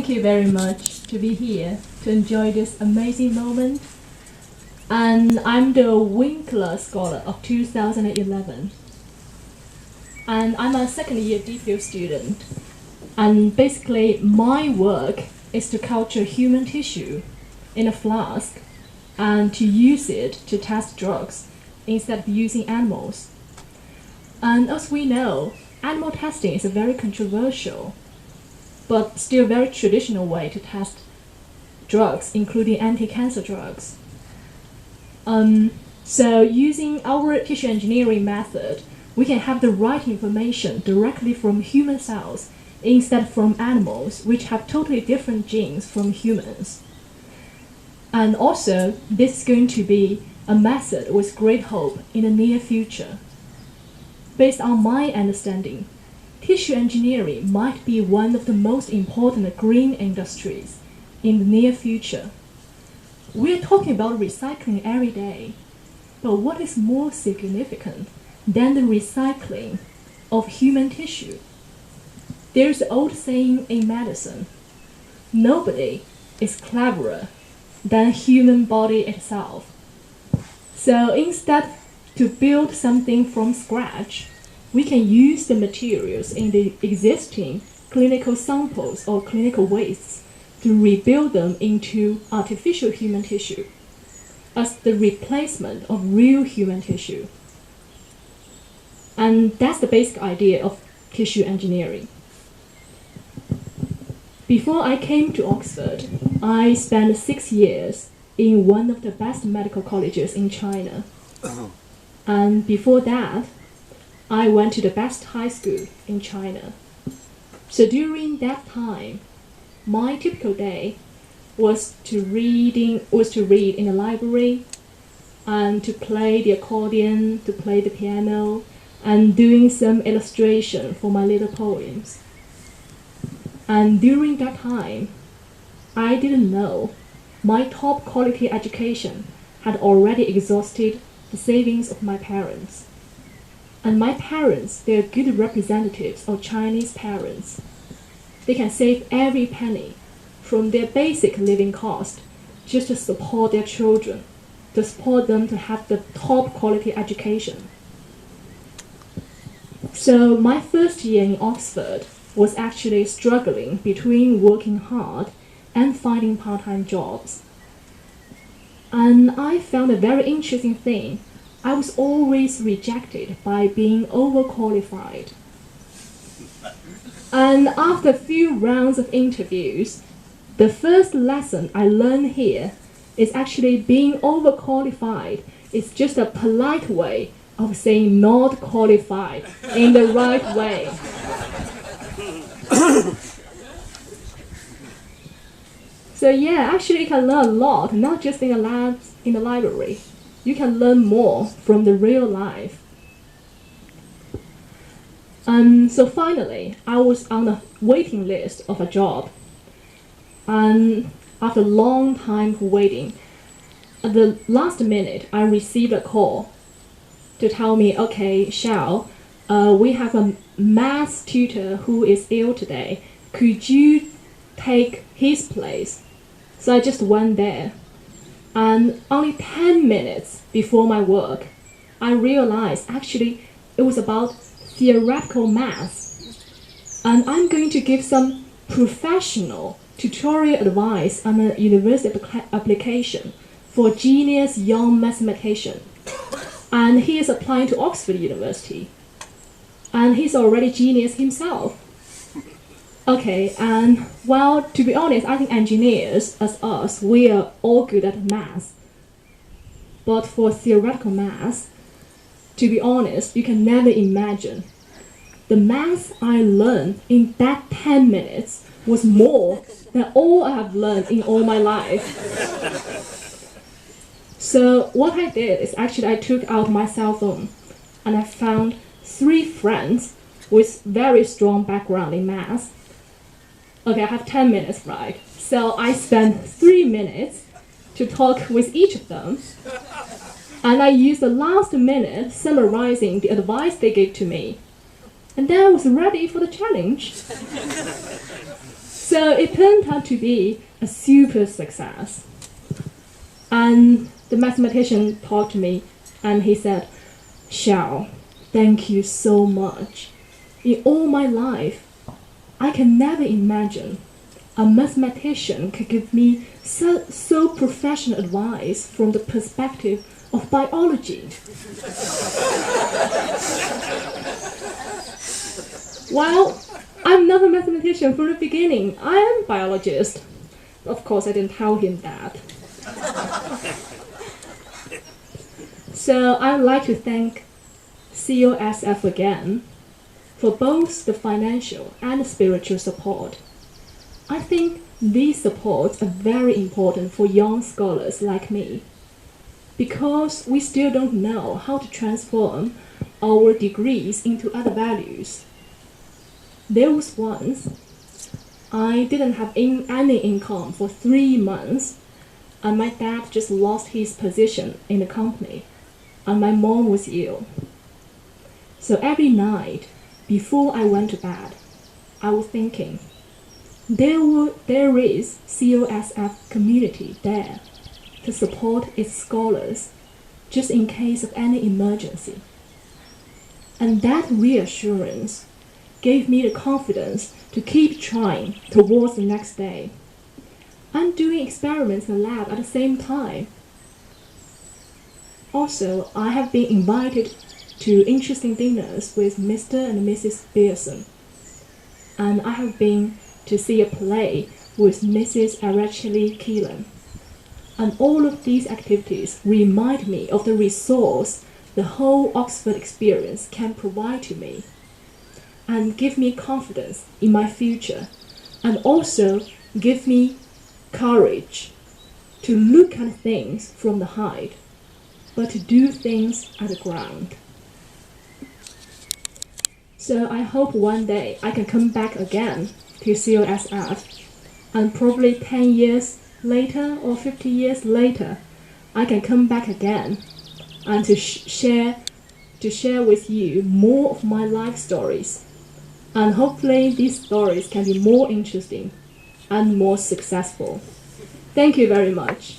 Thank you very much to be here to enjoy this amazing moment. And I'm the Winkler Scholar of 2011. And I'm a second year DPhil student. And basically my work is to culture human tissue in a flask and to use it to test drugs instead of using animals. And as we know, animal testing is a very controversial but still very traditional way to test drugs, including anti-cancer drugs. So using our tissue engineering method, we can have the right information directly from human cells instead from animals, which have totally different genes from humans. And also, this is going to be a method with great hope in the near future. Based on my understanding, tissue engineering might be one of the most important green industries in the near future. We are talking about recycling every day, but what is more significant than the recycling of human tissue? There's an old saying in medicine, nobody is cleverer than human body itself. So instead to build something from scratch, we can use the materials in the existing clinical samples or clinical wastes to rebuild them into artificial human tissue as the replacement of real human tissue. And that's the basic idea of tissue engineering. Before I came to Oxford, I spent 6 years in one of the best medical colleges in China. And before that, I went to the best high school in China. So during that time, my typical day was to read in the library and to play the accordion, to play the piano, and doing some illustration for my little poems. And during that time, I didn't know my top quality education had already exhausted the savings of my parents. And my parents, they're good representatives of Chinese parents. They can save every penny from their basic living cost just to support their children, to support them to have the top quality education. So my first year in Oxford was actually struggling between working hard and finding part-time jobs. And I found a very interesting thing. I was always rejected by being overqualified. And after a few rounds of interviews, the first lesson I learned here is actually being overqualified is just a polite way of saying not qualified in the right way. So yeah, actually you can learn a lot, not just in the labs, in the library. You can learn more from the real life. So finally, I was on the waiting list of a job. And after a long time waiting, at the last minute, I received a call to tell me, okay, Xiao, we have a math tutor who is ill today. Could you take his place? So I just went there. And only 10 minutes before my work, I realized actually it was about theoretical math. And I'm going to give some professional tutorial advice on a university application for a genius young mathematician. And he is applying to Oxford University. And he's already genius himself. Okay, and well, to be honest, I think engineers, as us, we are all good at math. But for theoretical math, to be honest, you can never imagine. The math I learned in that 10 minutes was more than all I have learned in all my life. So what I did is actually I took out my cell phone and I found 3 friends with very strong background in math. Okay, I have 10 minutes, right? So I spent 3 minutes to talk with each of them. And I used the last minute summarizing the advice they gave to me. And then I was ready for the challenge. So it turned out to be a super success. And the mathematician talked to me and he said, Xiao, thank you so much. In all my life, I can never imagine a mathematician could give me so professional advice from the perspective of biology. Well, I'm not a mathematician from the beginning. I am a biologist. Of course, I didn't tell him that. So I would like to thank COSF again for both the financial and spiritual support. I think these supports are very important for young scholars like me, because we still don't know how to transform our degrees into other values. There was once, I didn't have any income for 3 months, and my dad just lost his position in the company, and my mom was ill. So every night, before I went to bed, I was thinking, there is COSF community there to support its scholars just in case of any emergency. And that reassurance gave me the confidence to keep trying towards the next day. I'm doing experiments in the lab at the same time. Also, I have been invited to interesting dinners with Mr. and Mrs. Pearson. And I have been to see a play with Mrs. Araceli Keelan. And all of these activities remind me of the resource the whole Oxford experience can provide to me, and give me confidence in my future, and also give me courage to look at things from the height, but to do things at the ground. So I hope one day I can come back again to COSF, and probably 10 years later or 50 years later, I can come back again and to share with you more of my life stories. And hopefully these stories can be more interesting and more successful. Thank you very much.